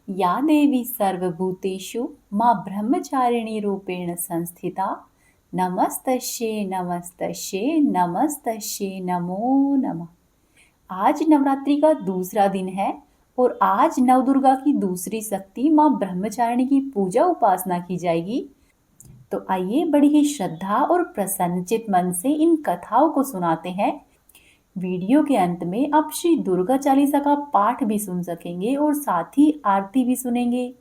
या देवी सर्वभूतेषु मां ब्रह्मचारिणी रूपेण संस्थिता नमस्तस्यै नमस्तस्यै नमस्तस्यै नमो नमः। आज नवरात्रि का दूसरा दिन है और आज नवदुर्गा की दूसरी शक्ति मां ब्रह्मचारिणी की पूजा उपासना की जाएगी। तो आइए बड़ी ही श्रद्धा और प्रसन्नचित मन से इन कथाओं को सुनाते हैं। वीडियो के अंत में आप श्री दुर्गा चालीसा का पाठ भी सुन सकेंगे और साथ ही आरती भी सुनेंगे।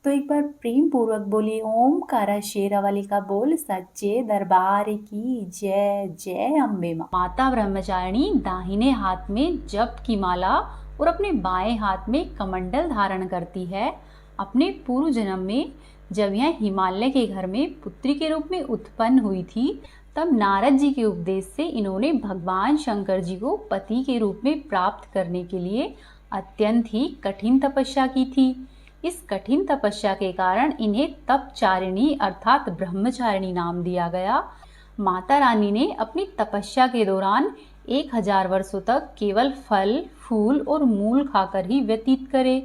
तो एक बार प्रेम पूर्वक बोलिए ओमकारा शेरावाली का बोल सच्चे दरबार की जय। जय अम्बे माँ। माता ब्रह्मचारिणी दाहिने हाथ में जप की माला और अपने बाएं हाथ में कमंडल धारण करती है। अपने पूर्व जन्म में जब यह हिमालय के घर में पुत्री के रूप में उत्पन्न हुई थी, तब नारद जी के उपदेश से इन्होंने भगवान शंकर जी को पति के रूप में प्राप्त करने के लिए अत्यंत ही कठिन तपस्या की थी। इस कठिन तपस्या के कारण इन्हें तपचारिणी अर्थात ब्रह्मचारिणी नाम दिया गया। माता रानी ने अपनी तपस्या के दौरान 1000 वर्षों तक केवल फल, फूल और मूल खाकर ही व्यतीत करे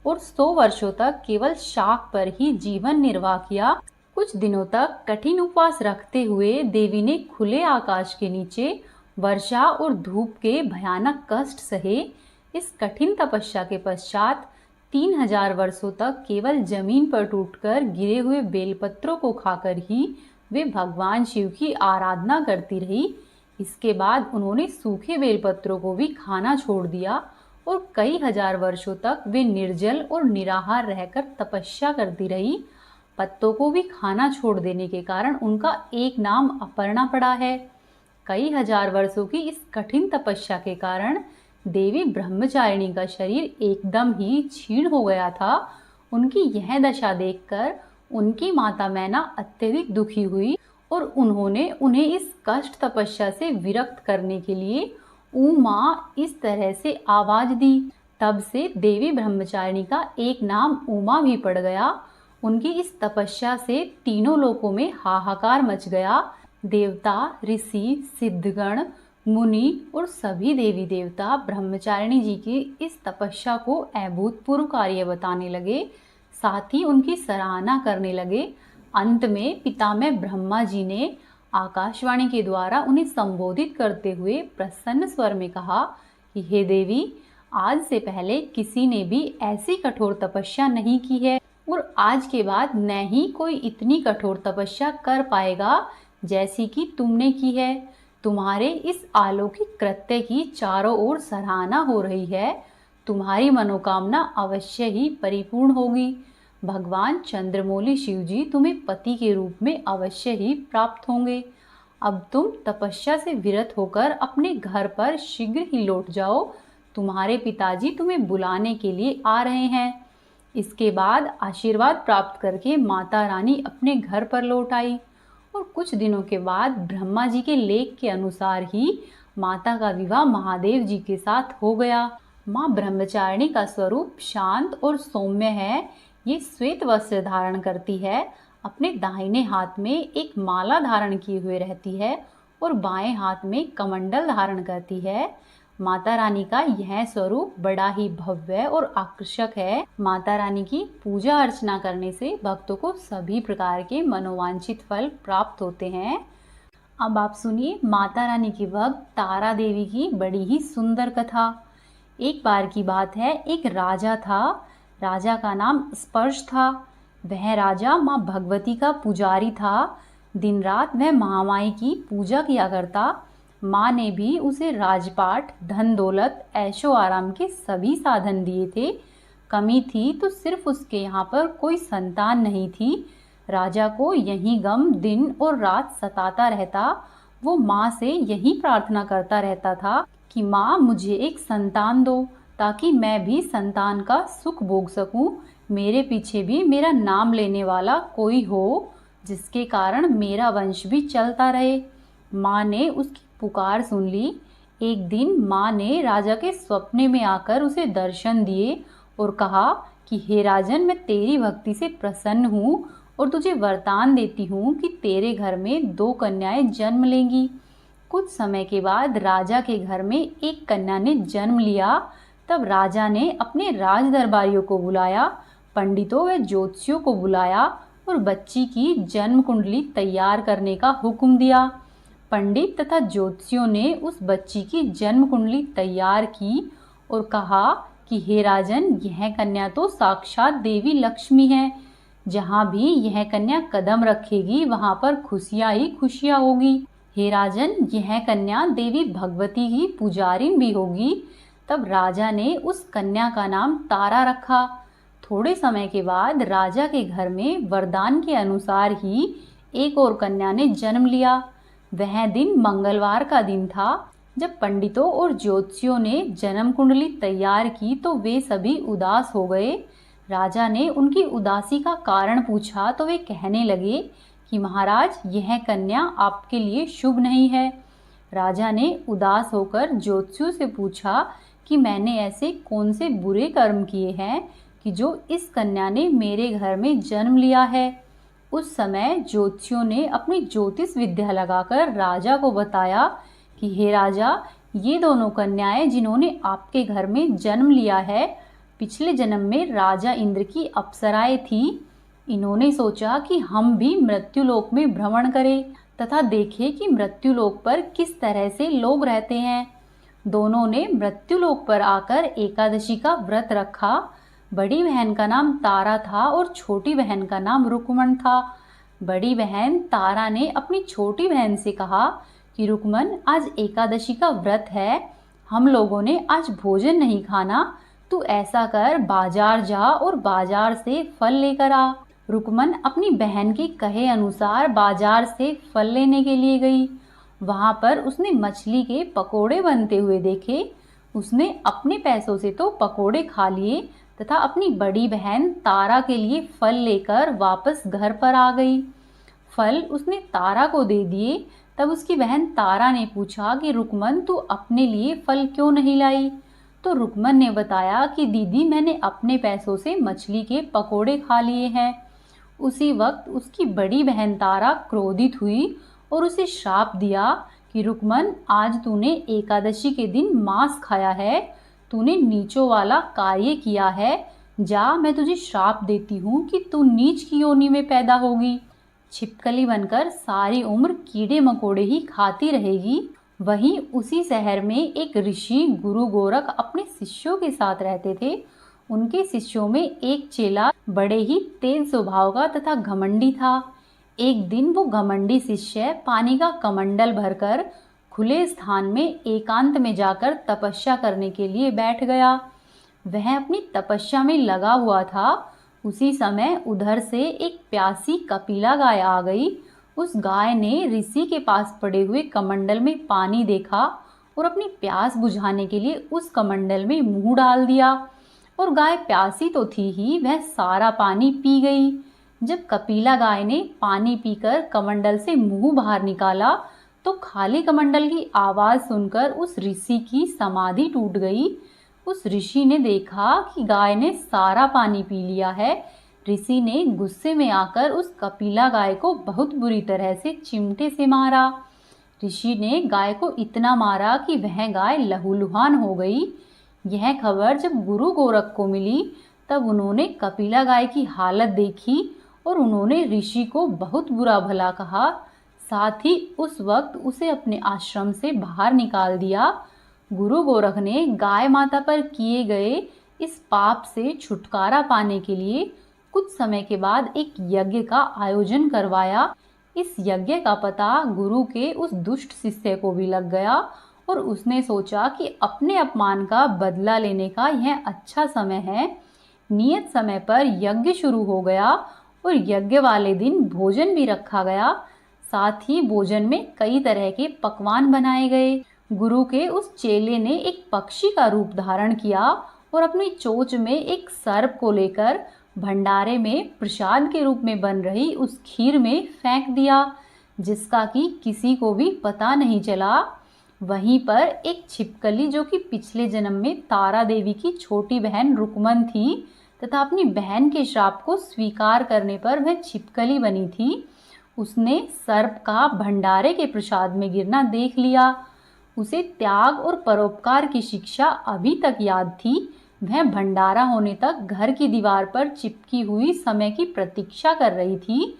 और 100 वर्षों तक केवल शाक पर ही जीवन निर्वाह किया। कुछ दिनों तक कठिन उपवास रखते हुए देवी ने खुले आकाश के नीचे वर्षा और धूप के भयानक कष्ट सहे। इस कठिन तपस्या के पश्चात 3000 वर्षों तक केवल जमीन पर टूटकर गिरे हुए बेलपत्रों को खाकर ही वे भगवान शिव की आराधना करती रही। इसके बाद उन्होंने सूखे बेलपत्रों को भी खाना छोड़ दिया और कई हजार वर्षों तक वे निर्जल और निराहार रहकर तपस्या करती रही। पत्तों को भी खाना छोड़ देने के कारण उनका एक नाम अपर्णा पड़ा है। कई हजार वर्षों की इस कठिन तपस्या के कारण देवी ब्रह्मचारिणी का शरीर एकदम ही क्षीण हो गया था। उनकी यह दशा देखकर उनकी माता मैना अत्यधिक दुखी हुई और उन्होंने उन्हें इस कष्ट तपस्या से विरक्त करने के लिए उमा इस तरह से आवाज दी। तब से देवी ब्रह्मचारिणी का एक नाम उमा भी पड़ गया। उनकी इस तपस्या से तीनों लोकों में हाहाकार मच गया। देवता, ऋषि, सिद्धगण, मुनि और सभी देवी देवता ब्रह्मचारिणी जी की इस तपस्या को अभूतपूर्व कार्य बताने लगे, साथ ही उनकी सराहना करने लगे। अंत में पितामह ब्रह्मा जी ने आकाशवाणी के द्वारा उन्हें संबोधित करते हुए प्रसन्न स्वर में कहा कि हे देवी, आज से पहले किसी ने भी ऐसी कठोर तपस्या नहीं की है और आज के बाद न ही कोई इतनी कठोर तपस्या कर पाएगा जैसी कि तुमने की है। तुम्हारे इस अलौकिक कृत्य की चारों ओर सराहना हो रही है। तुम्हारी मनोकामना अवश्य ही परिपूर्ण होगी। भगवान चंद्रमौली शिव जी तुम्हें पति के रूप में अवश्य ही प्राप्त होंगे। अब तुम तपस्या से विरत होकर अपने घर पर शीघ्र ही लौट जाओ। तुम्हारे पिताजी तुम्हें बुलाने के लिए आ रहे हैं। इसके बाद आशीर्वाद प्राप्त करके माता रानी अपने घर पर लौट आई और कुछ दिनों के बाद ब्रह्मा जी के लेख के अनुसार ही माता का विवाह महादेव जी के साथ हो गया। माँ ब्रह्मचारिणी का स्वरूप शांत और सौम्य है। ये श्वेत वस्त्र धारण करती है, अपने दाहिने हाथ में एक माला धारण किए हुए रहती है और बाएं हाथ में कमंडल धारण करती है। माता रानी का यह स्वरूप बड़ा ही भव्य और आकर्षक है। माता रानी की पूजा अर्चना करने से भक्तों को सभी प्रकार के मनोवांछित फल प्राप्त होते हैं। अब आप सुनिए माता रानी की भक्त तारा देवी की बड़ी ही सुंदर कथा। एक बार की बात है, एक राजा था। राजा का नाम स्पर्श था। वह राजा माँ भगवती का पुजारी था। दिन रात वह महामाई की पूजा किया करता। माँ ने भी उसे राजपाट, धन दौलत, ऐशो आराम के सभी साधन दिए थे। कमी थी तो सिर्फ उसके यहाँ पर कोई संतान नहीं थी। राजा को यही गम दिन और रात सताता रहता। वो माँ से यही प्रार्थना करता रहता था कि माँ मुझे एक संतान दो ताकि मैं भी संतान का सुख भोग सकूं। मेरे पीछे भी मेरा नाम लेने वाला कोई हो जिसके कारण मेरा वंश भी चलता रहे। माँ ने उसकी पुकार सुन ली। एक दिन माँ ने राजा के सपने में आकर उसे दर्शन दिए और कहा कि हे राजन, मैं तेरी भक्ति से प्रसन्न हूँ और तुझे वरदान देती हूँ कि तेरे घर में 2 कन्याएं जन्म लेंगी। कुछ समय के बाद राजा के घर में एक कन्या ने जन्म लिया। तब राजा ने अपने राज दरबारियों को बुलाया। पंडितों व ज्योतिषियों को बुलाया और बच्ची की जन्म कुंडली तैयार करने का हुक्म दिया। पंडित तथा ज्योतिषियों ने उस बच्ची की जन्म कुंडली तैयार की और कहा कि हे राजन, यह कन्या तो साक्षात देवी लक्ष्मी है। जहाँ भी यह कन्या कदम रखेगी वहाँ पर खुशियाँ ही खुशियाँ होगी। हे राजन, यह कन्या देवी भगवती की पुजारिन भी होगी। तब राजा ने उस कन्या का नाम तारा रखा। थोड़े समय के बाद राजा के घर में वरदान के अनुसार ही एक और कन्या ने जन्म लिया। वह दिन मंगलवार का दिन था। जब पंडितों और ज्योतिषियों ने जन्म कुंडली तैयार की तो वे सभी उदास हो गए। राजा ने उनकी उदासी का कारण पूछा तो वे कहने लगे कि महाराज, यह कन्या आपके लिए शुभ नहीं है। राजा ने उदास होकर ज्योतिषियों से पूछा कि मैंने ऐसे कौन से बुरे कर्म किए हैं कि जो इस कन्या ने मेरे घर में जन्म लिया है। उस समय ज्योतिषियों ने अपनी ज्योतिष विद्या लगाकर राजा को बताया कि हे राजा, ये दोनों कन्याएं जिन्होंने आपके घर में जन्म लिया है, पिछले जन्म में राजा इंद्र की अप्सराएं थी। इन्होंने सोचा कि हम भी मृत्युलोक में भ्रमण करें तथा देखें कि मृत्युलोक पर किस तरह से लोग रहते हैं। दोनों ने मृत्युलोक पर आकर एकादशी का व्रत रखा। बड़ी बहन का नाम तारा था और छोटी बहन का नाम रुकमन था। बड़ी बहन तारा ने अपनी छोटी बहन से कहा कि रुकमन, आज एकादशी का व्रत है, हम लोगों ने आज भोजन नहीं खाना। तू ऐसा कर, बाजार जा और बाजार से फल लेकर आ। रुकमन अपनी बहन के कहे अनुसार बाजार से फल लेने के लिए गई। वहां पर उसने मछली के पकोड़े बनते हुए देखे। उसने अपने पैसों से तो पकोड़े खा लिए तथा अपनी बड़ी बहन तारा के लिए फल लेकर वापस घर पर आ गई। फल उसने तारा को दे दिए। तब उसकी बहन तारा ने पूछा कि रुकमन, तू अपने लिए फल क्यों नहीं लाई? तो रुकमन ने बताया कि दीदी, मैंने अपने पैसों से मछली के पकोड़े खा लिए हैं। उसी वक्त उसकी बड़ी बहन तारा क्रोधित हुई और उसे श्राप दिया कि रुकमन, आज तूने एकादशी के दिन मांस खाया है, तूने नीचों वाला कार्य किया है। जा, मैं तुझे श्राप देती हूँ कि तू नीच की योनि में पैदा होगी। छिपकली बनकर सारी उम्र कीड़े मकोड़े ही खाती रहेगी। वहीं उसी शहर में एक ऋषि गुरु गोरख अपने शिष्यों के साथ रहते थे। उनके शिष्यों में एक चेला बड़े ही तेज स्वभाव का तथा घमंडी था। एक दिन वो घमंडी शिष्य पानी का कमंडल भरकर खुले स्थान में एकांत में जाकर तपस्या करने के लिए बैठ गया। वह अपनी तपस्या में लगा हुआ था। उसी समय उधर से एक प्यासी कपिला गाय आ गई। उस गाय ने ऋषि के पास पड़े हुए कमंडल में पानी देखा और अपनी प्यास बुझाने के लिए उस कमंडल में मुंह डाल दिया। और गाय प्यासी तो थी ही, वह सारा पानी पी गई। जब कपिला गाय ने पानी पीकर कमंडल से मुंह बाहर निकाला तो खाली कमंडल की आवाज सुनकर उस ऋषि की समाधि टूट गई। उस ऋषि ने देखा कि गाय ने सारा पानी पी लिया है। ऋषि ने गुस्से में आकर उस कपिला गाय को बहुत बुरी तरह से चिमटे से मारा। ऋषि ने गाय को इतना मारा कि वह गाय लहूलुहान हो गई। यह खबर जब गुरु गोरख को मिली तब उन्होंने कपिला गाय की हालत देखी और उन्होंने ऋषि को बहुत बुरा भला कहा। साथ ही उस वक्त उसे अपने आश्रम से बाहर निकाल दिया। गुरु गोरख ने गाय माता पर किए गए इस पाप से छुटकारा पाने के लिए कुछ समय के बाद एक यज्ञ का आयोजन करवाया। इस यज्ञ का पता गुरु के उस दुष्ट शिष्य को भी लग गया और उसने सोचा कि अपने अपमान का बदला लेने का यह अच्छा समय है। नियत समय पर यज्ञ शुरू हो गया और यज्ञ वाले दिन भोजन भी रखा गया। साथ ही भोजन में कई तरह के पकवान बनाए गए। गुरु के उस चेले ने एक पक्षी का रूप धारण किया और अपनी चोंच में एक सर्प को लेकर भंडारे में प्रसाद के रूप में बन रही उस खीर में फेंक दिया, जिसका कि किसी को भी पता नहीं चला। वहीं पर एक छिपकली, जो कि पिछले जन्म में तारा देवी की छोटी बहन रुकमन थी तथा अपनी बहन के श्राप को स्वीकार करने पर वह छिपकली बनी थी, उसने सर्प का भंडारे के प्रसाद में गिरना देख लिया। उसे त्याग और परोपकार की शिक्षा अभी तक याद थी। वह भंडारा होने तक घर की दीवार पर चिपकी हुई समय की प्रतीक्षा कर रही थी।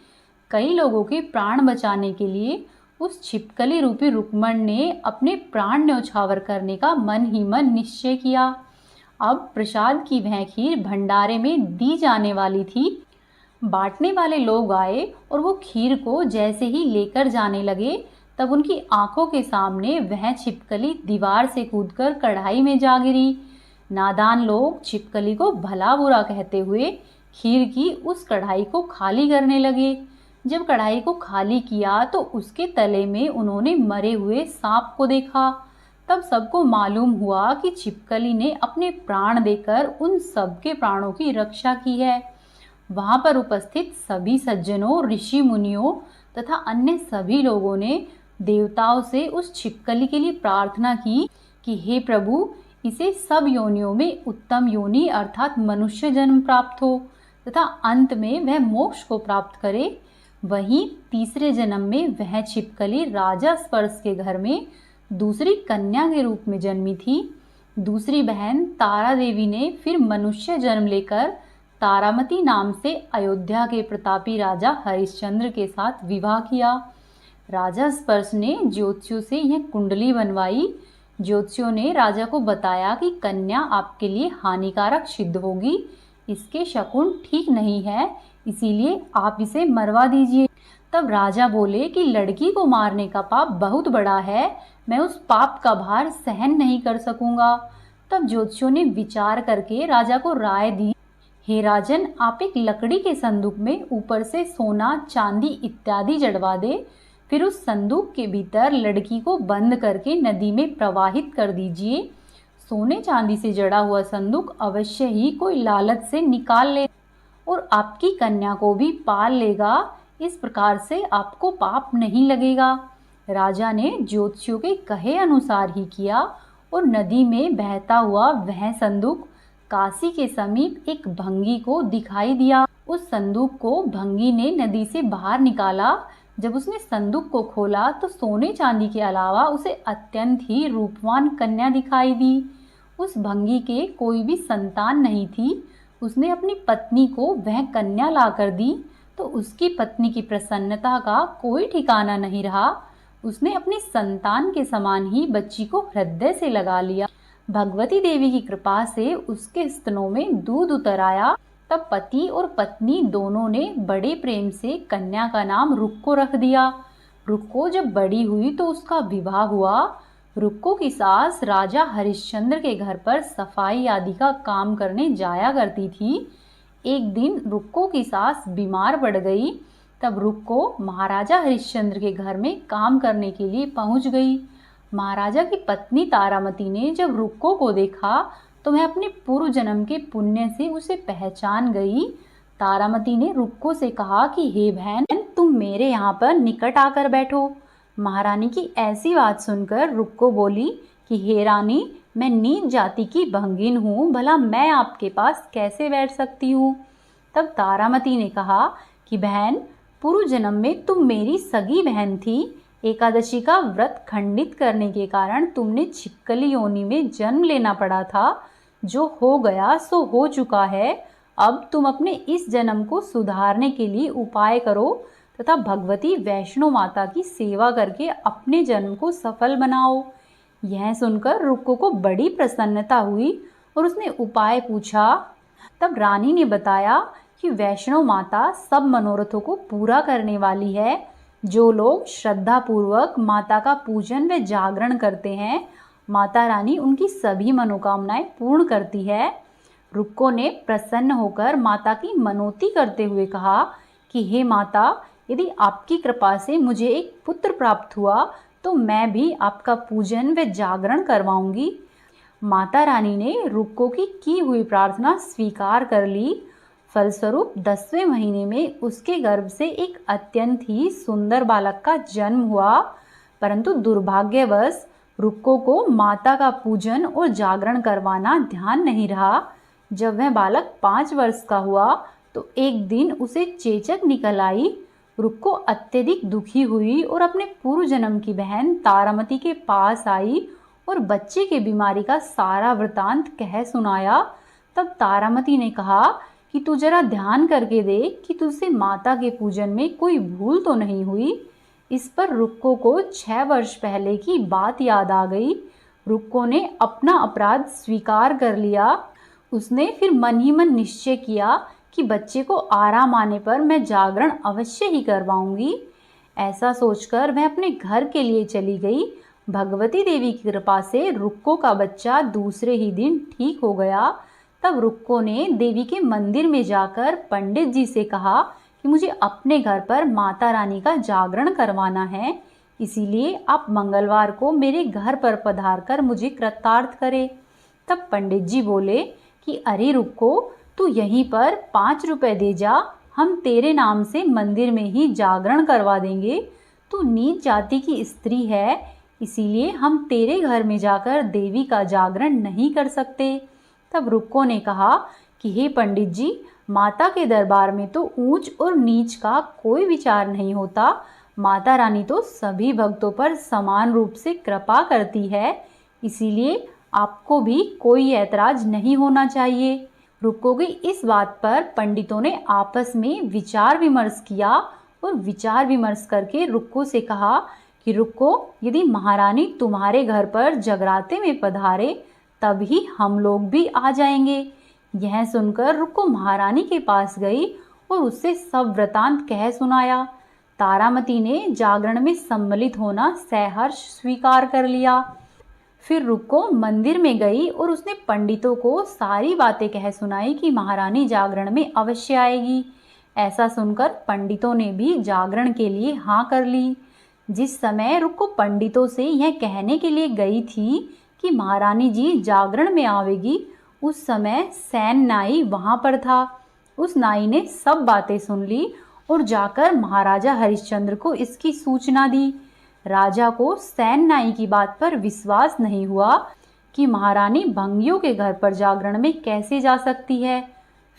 कई लोगों के प्राण बचाने के लिए उस छिपकली रूपी रुक्मण ने अपने प्राण न्यौछावर करने का मन ही मन निश्चय किया। अब प्रसाद की वह खीर भंडारे में दी जाने वाली थी। बांटने वाले लोग आए और वो खीर को जैसे ही लेकर जाने लगे, तब उनकी आंखों के सामने वह छिपकली दीवार से कूदकर कढ़ाई में जा गिरी। नादान लोग छिपकली को भला बुरा कहते हुए खीर की उस कढ़ाई को खाली करने लगे। जब कढ़ाई को खाली किया तो उसके तले में उन्होंने मरे हुए सांप को देखा। तब सबको मालूम हुआ कि छिपकली ने अपने प्राण देकर उन सबके प्राणों की रक्षा की है। वहां पर उपस्थित सभी सज्जनों, ऋषि मुनियों तथा अन्य सभी लोगों ने देवताओं से उस छिपकली के लिए प्रार्थना की कि हे प्रभु, इसे सब योनियों में उत्तम योनि अर्थात मनुष्य जन्म प्राप्त हो तथा अंत में वह मोक्ष को प्राप्त करे। वहीं तीसरे जन्म में वह छिपकली राजा स्पर्श के घर में दूसरी कन्या के रूप में जन्मी थी। दूसरी बहन तारा देवी ने फिर मनुष्य जन्म लेकर तारामती नाम से अयोध्या के प्रतापी राजा हरिश्चंद्र के साथ विवाह किया। राजा स्पर्श ने ज्योतिषियों से यह कुंडली बनवाई। ज्योतिषियों ने राजा को बताया कि कन्या आपके लिए हानिकारक सिद्ध होगी, इसके शकुन ठीक नहीं है, इसीलिए आप इसे मरवा दीजिए। तब राजा बोले कि लड़की को मारने का पाप बहुत बड़ा है, मैं उस पाप का भार सहन नहीं कर सकूंगा। तब ज्योतिषियों ने विचार करके राजा को राय दी, हे राजन, आप एक लकड़ी के संदूक में ऊपर से सोना, चांदी इत्यादि जड़वा दे, फिर उस संदूक के भीतर लड़की को बंद करके नदी में प्रवाहित कर दीजिए। सोने चांदी से जड़ा हुआ संदूक अवश्य ही कोई लालच से निकाल ले और आपकी कन्या को भी पाल लेगा। इस प्रकार से आपको पाप नहीं लगेगा। राजा ने ज्योतिषियों के कहे अनुसार ही किया और नदी में बहता हुआ वह संदूक काशी के समीप एक भंगी को दिखाई दिया। उस संदूक को भंगी ने नदी से बाहर निकाला। जब उसने संदूक को खोला तो सोने चांदी के अलावा उसे अत्यंत ही रूपवान कन्या दिखाई दी। उस भंगी के कोई भी संतान नहीं थी। उसने अपनी पत्नी को वह कन्या लाकर दी तो उसकी पत्नी की प्रसन्नता का कोई ठिकाना नहीं रहा। उसने अपनी संतान के समान ही बच्ची को हृदय से लगा लिया। भगवती देवी की कृपा से उसके स्तनों में दूध उतर आया। तब पति और पत्नी दोनों ने बड़े प्रेम से कन्या का नाम रुक्को रख दिया। रुक्को जब बड़ी हुई तो उसका विवाह हुआ। रुक्को की सास राजा हरिश्चंद्र के घर पर सफाई आदि का काम करने जाया करती थी। एक दिन रुक्को की सास बीमार पड़ गई। तब रुक्को महाराजा हरिश्चंद्र के घर में काम करने के लिए पहुंच गई। महाराजा की पत्नी तारामती ने जब रुक्को को देखा तो वह अपने पूर्व जन्म के पुण्य से उसे पहचान गई। तारामती ने रुक्को से कहा कि हे बहन, तुम मेरे यहाँ पर निकट आकर बैठो। महारानी की ऐसी बात सुनकर रुक्को बोली कि हे रानी, मैं नीच जाति की भंगिन हूँ, भला मैं आपके पास कैसे बैठ सकती हूँ। तब तारामती ने कहा कि बहन, पूर्व जन्म में तुम मेरी सगी बहन थी। एकादशी का व्रत खंडित करने के कारण तुमने छिपकली योनि में जन्म लेना पड़ा था। जो हो गया सो हो चुका है। अब तुम अपने इस जन्म को सुधारने के लिए उपाय करो तथा भगवती वैष्णो माता की सेवा करके अपने जन्म को सफल बनाओ। यह सुनकर रुक्को को बड़ी प्रसन्नता हुई और उसने उपाय पूछा। तब रानी ने बताया कि वैष्णो माता सब मनोरथों को पूरा करने वाली है। जो लोग श्रद्धा पूर्वक माता का पूजन व जागरण करते हैं, माता रानी उनकी सभी मनोकामनाएं पूर्ण करती है। रुक्को ने प्रसन्न होकर माता की मनोती करते हुए कहा कि हे माता, यदि आपकी कृपा से मुझे एक पुत्र प्राप्त हुआ तो मैं भी आपका पूजन व जागरण करवाऊंगी। माता रानी ने रुक्को की हुई प्रार्थना स्वीकार कर ली। फलस्वरूप 10वें महीने में उसके गर्भ से एक अत्यंत ही सुंदर बालक का जन्म हुआ। परंतु दुर्भाग्यवश रुक्को को माता का पूजन और जागरण करवाना ध्यान नहीं रहा। जब वह बालक 5 वर्ष का हुआ तो एक दिन उसे चेचक निकल आई। रुक्को अत्यधिक दुखी हुई और अपने पूर्व जन्म की बहन तारामती के पास आई और बच्चे की बीमारी का सारा वृतांत कह सुनाया। तब तारामती ने कहा कि तू जरा ध्यान करके देख कि तुझसे माता के पूजन में कोई भूल तो नहीं हुई। इस पर रुक्को को 6 वर्ष पहले की बात याद आ गई। रुक्को ने अपना अपराध स्वीकार कर लिया। उसने फिर मन ही मन निश्चय किया कि बच्चे को आराम आने पर मैं जागरण अवश्य ही करवाऊंगी। ऐसा सोचकर वह अपने घर के लिए चली गई। भगवती देवी की कृपा से रुक्को का बच्चा दूसरे ही दिन ठीक हो गया। तब रुक्को ने देवी के मंदिर में जाकर पंडित जी से कहा कि मुझे अपने घर पर माता रानी का जागरण करवाना है, इसीलिए आप मंगलवार को मेरे घर पर पधार कर मुझे कृतार्थ करें। तब पंडित जी बोले कि अरे रुक्को, तू यहीं पर 5 रुपए दे जा, हम तेरे नाम से मंदिर में ही जागरण करवा देंगे। तू नीच जाति की स्त्री है, इसीलिए हम तेरे घर में जाकर देवी का जागरण नहीं कर सकते। तब रुक्को ने कहा कि हे पंडित जी, माता के दरबार में तो ऊंच और नीच का कोई विचार नहीं होता। माता रानी तो सभी भक्तों पर समान रूप से कृपा करती है, इसीलिए आपको भी कोई ऐतराज नहीं होना चाहिए। रुक्को की इस बात पर पंडितों ने आपस में विचार विमर्श किया और विचार विमर्श करके रुक्को से कहा कि रुक्को, यदि महारानी तुम्हारे घर पर जगराते में पधारे तब ही हम लोग भी आ जाएंगे। यह सुनकर रुक्को महारानी के पास गई और उससे सब वृतांत कह सुनाया। तारामती ने जागरण में सम्मिलित होना सहर्ष स्वीकार कर लिया। फिर रुक्को मंदिर में गई और उसने पंडितों को सारी बातें कह सुनाई कि महारानी जागरण में अवश्य आएगी। ऐसा सुनकर पंडितों ने भी जागरण के लिए हाँ कर ली। जिस समय रुक्को पंडितों से यह कहने के लिए गई थी कि महारानी जी जागरण में आवेगी, उस समय सैन नाई वहां पर था। उस नाई ने सब बातें सुन ली और जाकर महाराजा हरिश्चंद्र को इसकी सूचना दी। राजा को सैन नाई की बात पर विश्वास नहीं हुआ कि महारानी भंगियों के घर पर जागरण में कैसे जा सकती है।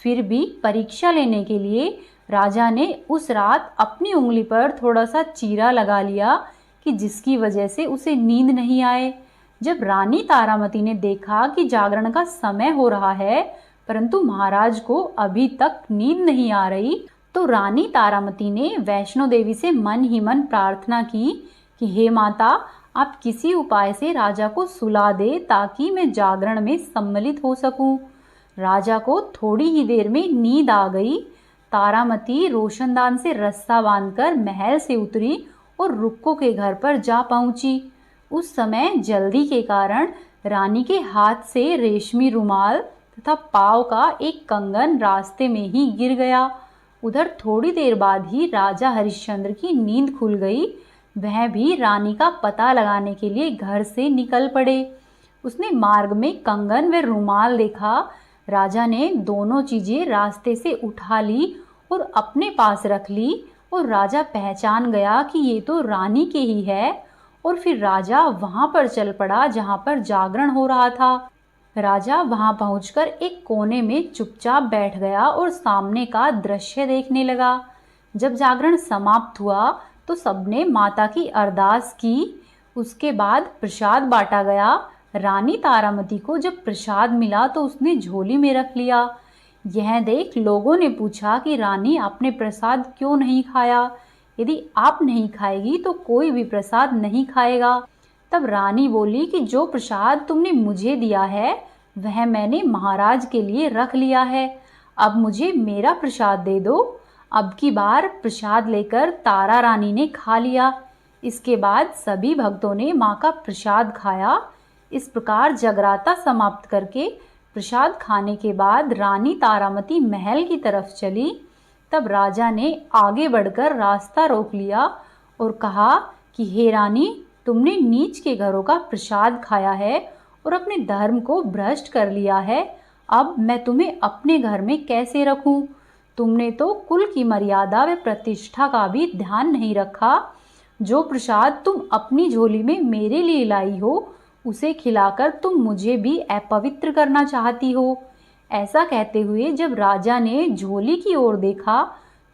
फिर भी परीक्षा लेने के लिए राजा ने उस रात अपनी उंगली पर थोड़ा सा चीरा लगा लिया कि जिसकी वजह से उसे नींद नहीं आए। जब रानी तारामती ने देखा कि जागरण का समय हो रहा है परंतु महाराज को अभी तक नींद नहीं आ रही, तो रानी तारामती ने वैष्णो देवी से मन ही मन प्रार्थना की कि हे माता, आप किसी उपाय से राजा को सुला दे ताकि मैं जागरण में सम्मिलित हो सकूं। राजा को थोड़ी ही देर में नींद आ गई। तारामती रोशनदान से रस्सा बांधकर महल से उतरी और रुक्को के घर पर जा पहुंची। उस समय जल्दी के कारण रानी के हाथ से रेशमी रुमाल तथा पाव का एक कंगन रास्ते में ही गिर गया। उधर थोड़ी देर बाद ही राजा हरिश्चंद्र की नींद खुल गई। वह भी रानी का पता लगाने के लिए घर से निकल पड़े। उसने मार्ग में कंगन व रुमाल देखा। राजा ने दोनों चीजें रास्ते से उठा ली और अपने पास रख ली और राजा पहचान गया कि ये तो रानी के ही है। और फिर राजा वहां पर चल पड़ा जहां पर जागरण हो रहा था। राजा वहां पहुंचकर एक कोने में चुपचाप बैठ गया और सामने का दृश्य देखने लगा। जब जागरण समाप्त हुआ तो सबने माता की अरदास की। उसके बाद प्रसाद बांटा गया। रानी तारामती को जब प्रसाद मिला तो उसने झोली में रख लिया। यह देख लोगों ने पूछा कि रानी, आपने प्रसाद क्यों नहीं खाया? यदि आप नहीं खाएगी तो कोई भी प्रसाद नहीं खाएगा। तब रानी बोली कि जो प्रसाद तुमने मुझे दिया है वह मैंने महाराज के लिए रख लिया है, अब मुझे मेरा प्रसाद दे दो। अब की बार प्रसाद लेकर तारा रानी ने खा लिया। इसके बाद सभी भक्तों ने माँ का प्रसाद खाया। इस प्रकार जगराता समाप्त करके प्रसाद खाने के बाद रानी तारामती महल की तरफ चली। तब राजा ने आगे बढ़कर रास्ता रोक लिया और कहा कि हे रानी, तुमने नीच के घरों का प्रसाद खाया है और अपने धर्म को भ्रष्ट कर लिया है। अब मैं तुम्हें अपने घर में कैसे रखूं? तुमने तो कुल की मर्यादा व प्रतिष्ठा का भी ध्यान नहीं रखा। जो प्रसाद तुम अपनी झोली में मेरे लिए लाई हो उसे खिलाकर तुम मुझे भी अपवित्र करना चाहती हो। ऐसा कहते हुए जब राजा ने झोली की ओर देखा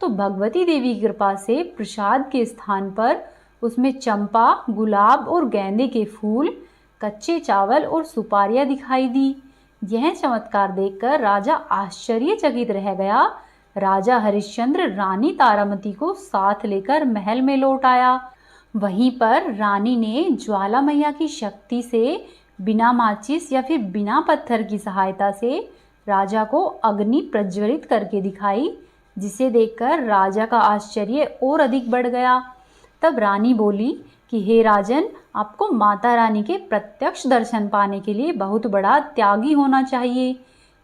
तो भगवती देवी की कृपा से प्रसाद के स्थान पर उसमें चंपा, गुलाब और गेंदे के फूल, कच्चे चावल और सुपारियां दिखाई दी। यह चमत्कार देखकर राजा आश्चर्यचकित रह गया। राजा हरिश्चंद्र रानी तारामती को साथ लेकर महल में लौट आया। वहीं पर रानी ने ज्वाला मैया की शक्ति से बिना माचिस या फिर बिना पत्थर की सहायता से राजा को अग्नि प्रज्वलित करके दिखाई, जिसे देखकर राजा का आश्चर्य और अधिक बढ़ गया। तब रानी बोली कि हे राजन, आपको माता रानी के प्रत्यक्ष दर्शन पाने के लिए बहुत बड़ा त्यागी होना चाहिए।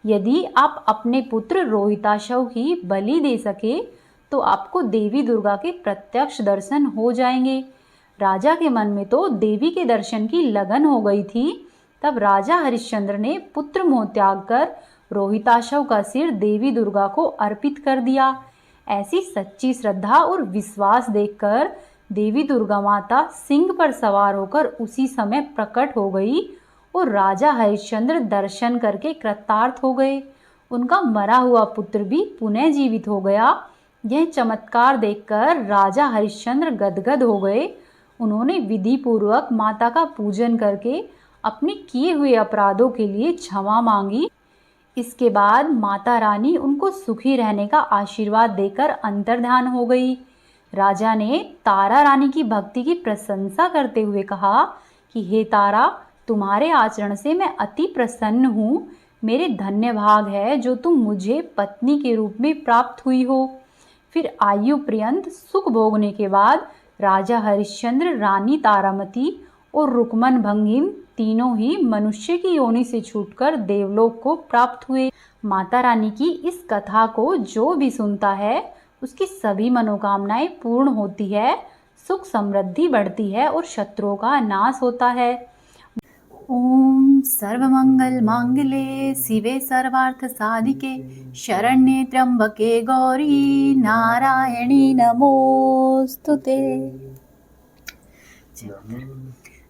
यदि आप अपने पुत्र रोहिताशव की बलि दे सके तो आपको देवी दुर्गा के प्रत्यक्ष दर्शन हो जाएंगे। राजा के मन में तो देवी के दर्शन की लगन हो गई थी। तब राजा हरिश्चंद्र ने पुत्र मोह त्याग कर रोहिताशव का सिर देवी दुर्गा को अर्पित कर दिया। ऐसी सच्ची श्रद्धा और विश्वास देखकर देवी दुर्गा माता सिंह पर सवार होकर उसी समय प्रकट हो गई और राजा हरिश्चंद्र दर्शन करके कृतार्थ हो गए। उनका मरा हुआ पुत्र भी पुनः जीवित हो गया। यह चमत्कार देखकर राजा हरिश्चंद्र गदगद हो गए। उन्होंने विधि पूर्वक माता का पूजन करके अपने किए हुए अपराधों के लिए क्षमा मांगी। इसके बाद माता रानी उनको सुखी रहने का आशीर्वाद देकर अंतर्ध्यान हो गई। राजा ने तारा रानी की भक्ति की प्रशंसा करते हुए कहा कि हे तारा, तुम्हारे आचरण से मैं अति प्रसन्न हूँ। मेरे धन्य भाग है जो तुम मुझे पत्नी के रूप में प्राप्त हुई हो। फिर आयु पर्यंत सुख भोगने के बाद राजा हरिश्चंद्र, रानी तारामती और रुक्मन भंगिम तीनों ही मनुष्य की योनि से छूटकर देवलोक को प्राप्त हुए। माता रानी की इस कथा को जो भी सुनता है उसकी सभी मनोकामनाएं पूर्ण होती है, सुख समृद्धि बढ़ती है और शत्रुओं का नाश होता है। ओम सर्वमंगल मांगल्ये शिवे सर्वार्थ साधिके शरण्ये त्र्यंबके गौरी नारायणी नमोस्तुते।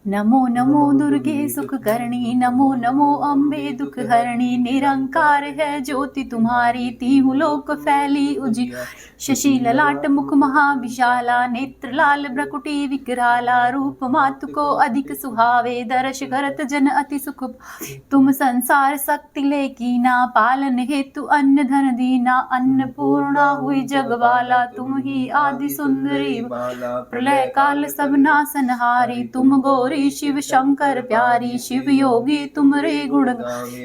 नमो नमो दुर्गे सुख करणी, नमो नमो अम्बे दुख हरणी। निरंकार है ज्योति तुम्हारी, तीहु लोक फैली उजी। शशि ललाट मुख महाविशाला, नेत्र लाल भ्रकुटी विकराला। रूप मातु को अधिक सुहावे, दर्श करत जन अति सुख। तुम संसार शक्ति ले कीना, पालन हेतु अन्न धन दीना। अन्नपूर्णा हुई जगवाला, तुम ही आदि सुंदरी। प्रलय काल सब नासनहारी, तुम गौरी शिव शंकर प्यारी। शिव योगी तुम रे गुण,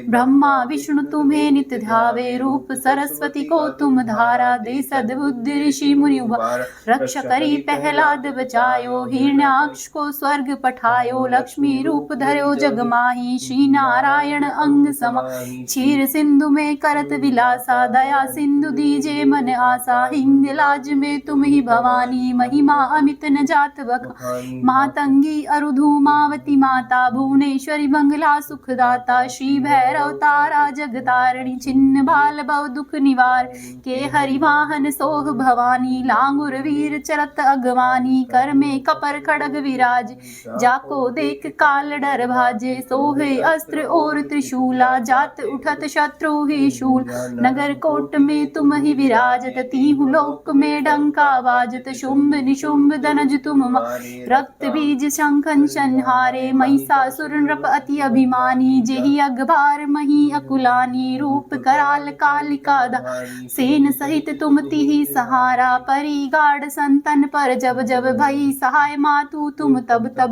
ब्रह्मा विष्णु तुम्हें नित ध्यावे। रूप सरस्वती को तुम धारा, दे सद्बुद्धि ऋषि मुनि उबारा। रक्षा करी प्रहलाद बचायो, हिरण्याक्ष को स्वर्ग पठायो। लक्ष्मी रूप धर्यो जग माही, श्री नारायण अंग समा। क्षीर सिंधु में करत विलासा, दया सिंधु दीजे मन आसा। हिंगलाज में तुम ही भवानी, महिमा अमित न जात बखानी। मातंगी अरुधु मावती माता, भुवनेश्वरी बंगला सुखदाता। श्री भैरव तारा जगतारिणी, छिन्न बाल भव दुख निवार। के हरिवाहन सोह भवानी, लांगुर वीर चरत अगवानी। कर में कपर खड़ग विराज, जाको देख काल डर भाजे। सोहे अस्त्र और त्रिशूला, जात उठत शत्रु ही शूल। नगर कोट में तुम ही विराजत, तीहु लोक में डंका बाजत। शुंभ निशुंभ धनज तुम मारे, रक्त बीज शंखन संहारे। महिषासुर नृप अति अभिमानी, जेहि अगभार मही अकुलानी। रूप कराल कालिका धारी, सेन सहित तुम तिहि सहारा। परी गाढ़ संतन पर जब जब, भई सहाय मातु तुम तब तब।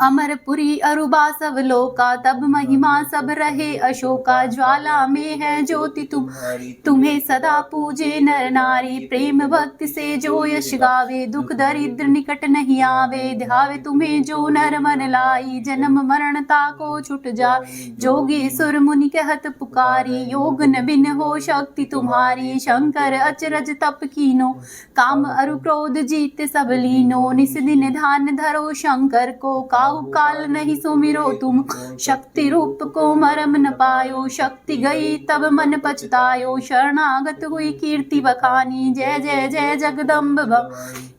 अमरपुरी अरुबा सब लोका, तब महिमा सब रहे अशोका। ज्वाला में है ज्योति तुम्हें सदा पूजे नर नारी। प्रेम भक्ति से जो यश गावे, दुख दरिद्र निकट नहीं आवे। ध्यावे तुम्हें जो नर मन लाई, जन्म मरण ताको छुट जा। जोगी सुर मुनि कहत पुकारी, योग न बिन हो शक्ति तुम्हारी। शंकर अचरज तप कीनो, काम अरु क्रोध जीत सब लीनो। निस दिन ध्यान धरो शंकर को, काहू काल नहीं सुमिरो तुम। शक्ति रूप को मरम न पायो, शक्ति गई तब मन पछतायो। शरणागत हुई कीर्ति बखानी, जय जय जय जगदम्ब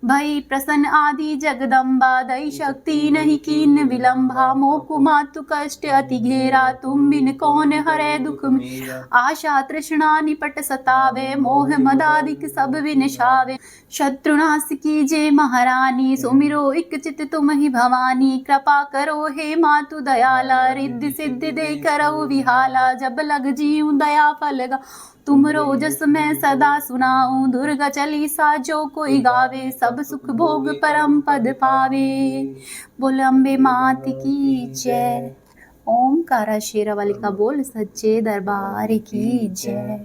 भई प्रसन्न आदि जगदम्बा। दई शक्ति करती नहीं कीन विलंबा, मोकु मातु कष्ट अति घेरा, तुम बिन कौन हरे दुख मेरा। आशा तृष्णा निपट सतावे, मोह मदादिक सब विनशावे। शत्रुनाश कीजे महारानी, सुमिरो इक चित तुम ही भवानी। कृपा करो हे मातु दयाला, रिद्धि सिद्धि दे करऊ विहाला। जब लग जीऊँ दया फलगा, तुमरो जस मैं सदा सुनाऊं। दुर्गा चालीसा जो कोई गावे, सब सुख भोग परम पद पावे। बोल अम्बे मात की जय। ओमकारा शेरावाली का बोल सच्चे दरबार की जय।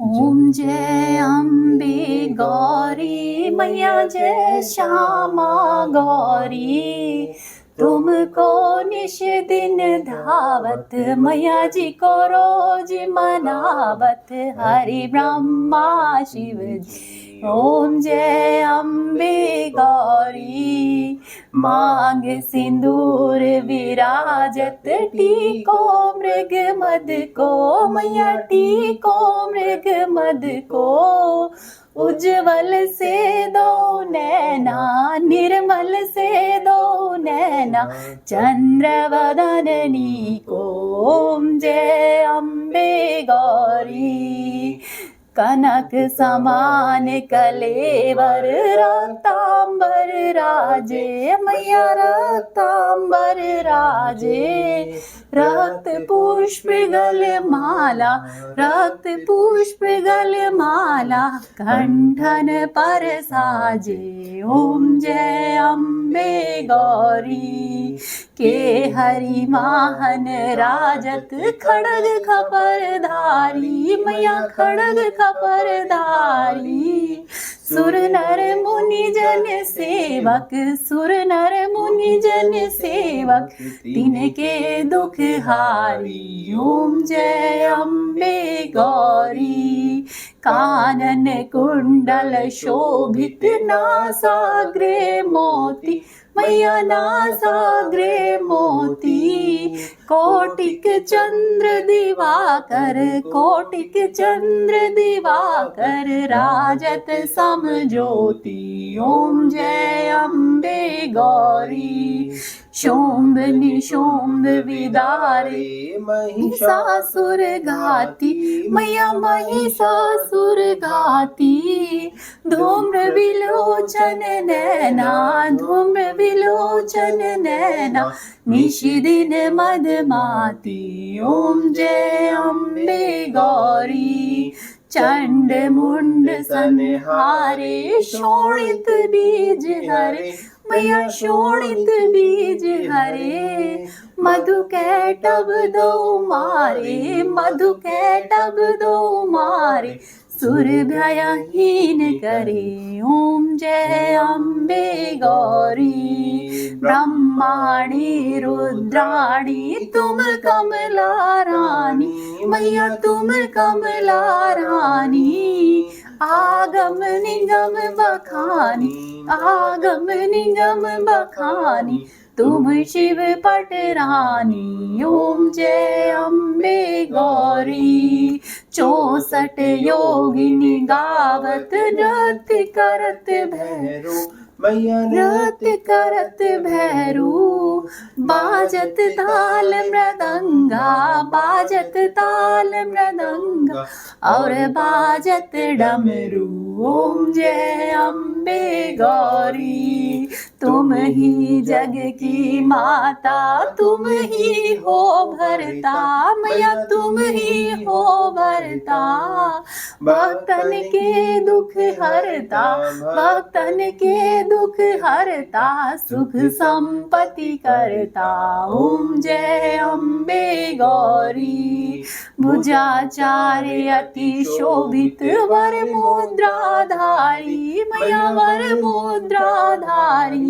ओम जय अम्बे गौरी मैया, जय श्यामा गौरी। तुमको निश दिन धावत, मैया जी को रोज मनावत। हरि ब्रह्मा शिव जी, ओम जय अम्बे गौरी। मांग सिंदूर विराजत, टीको मृग मद को, मैया टीको मृग मद को। उज्जवल से दो नैना, निर्मल से दो नैना, चंद्रवदननी को। ओम जय अम्बे गौरी। कनक समान कलेवर, रक्तांबर राजे, मैया रक्तांबर राजे। रक्त पुष्प गल माला, रक्त पुष्प गल माला, कंठन पर साजे। ओम जय अम्बे गौरी। के हरि वाहन राजत, खड़ग खपर धारी, मैया खड़ग खपर धारी। सुर नर मुनि जन सेवक, सुर नर मुनि जन सेवक, तिनके दुख हारी। ओम जय अम्बे गौरी। कानन कुंडल शोभित, नासाग्रे मोती, मैया नासाग्रे मोती। कोटिक चंद्र दिवाकर, कोटिक चंद्र दिवाकर, राजत सम ज्योति। ओम जय अम्बे गौरी। शोम्भ निशोम्भ विदारे, महिषासुर घाती, मैया महिषासुर घाती। धूम्र विलोचन नैना, धूम्र विलोचन नैना, निशिदिन मदमाती। ओम जय अम्बे गौरी। चंड मुंड संहारे, शोणित बीज हरे, मैया शोणित बीज हरे। मधु कैटभ दो मारे, मधु कैटभ दो मारे, सुर भयहीन करे। ओम जय अम्बे गौरी। ब्रह्माणी रुद्राणी, तुम कमला रानी, मैया तुम कमला रानी। आगम निगम बखानी, आगम निगम बखानी, तुम शिव पटरानी। ओम जय अम्बे गौरी। 64 योगिनी गावत, नृत्य करत भैरो, मैया नृत्य करत भैरू। बाजत ताल मृदंगा, बाजत ताल मृदंगा, और बाजत डमरू। ओम जय अम्बे गौरी। तुम ही जग की माता, तुम ही हो भरता, मैया तुम ही हो भरता। भक्तन के दुख हरता, भक्तन के दुख हरता, सुख संपत्ति करता। ओम जय अम्बे गौरी। भुजाचार्य अति शोभित, वर मुद्राधारी, मैया वर मुद्राधारी।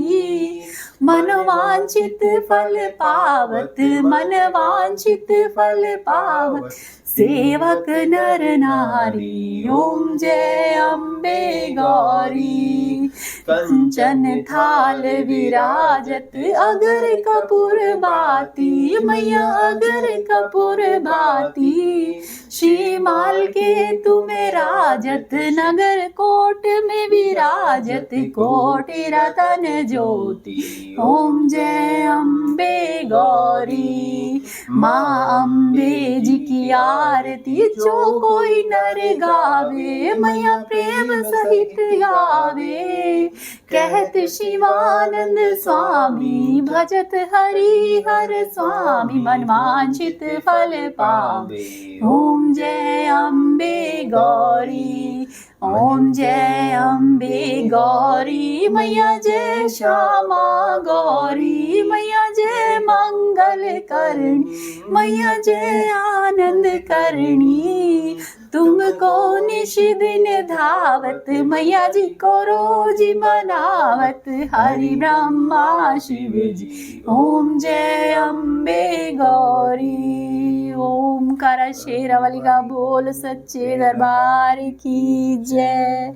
मनवांछित फल पावत, मनवांछित फल पावत, सेवक नर नारी। ओम जय अम्बे गौरी। कंचन थाल विराजत अगर कपूर बाती, मैया अगर कपूर बाती। श्रीमाल के तुम राजत नगर कोट में विराजत, कोटि रतन ज्योति। ओम जय अम्बे गौरी, माँ अम्बे जी की आरती जो कोई नर गावे, मैया प्रेम सहित गावे। कहत शिवानंद स्वामी भजत हरि हर स्वामी, मन वांछित फल पावे। ओम जय अम्बे गौरी, ओम जय अम्बे गौरी। मैया जय श्यामा गौरी, मैया जय मंगल करणी, मैया जय आनंद करणी। तुमको निश दिन धावत, मैया जी को रोज मनावत, हरि ब्रह्मा शिव जी। ओम जय अम्बे गौरी। ओम करा शेरावाली का बोल सच्चे दरबार की जय।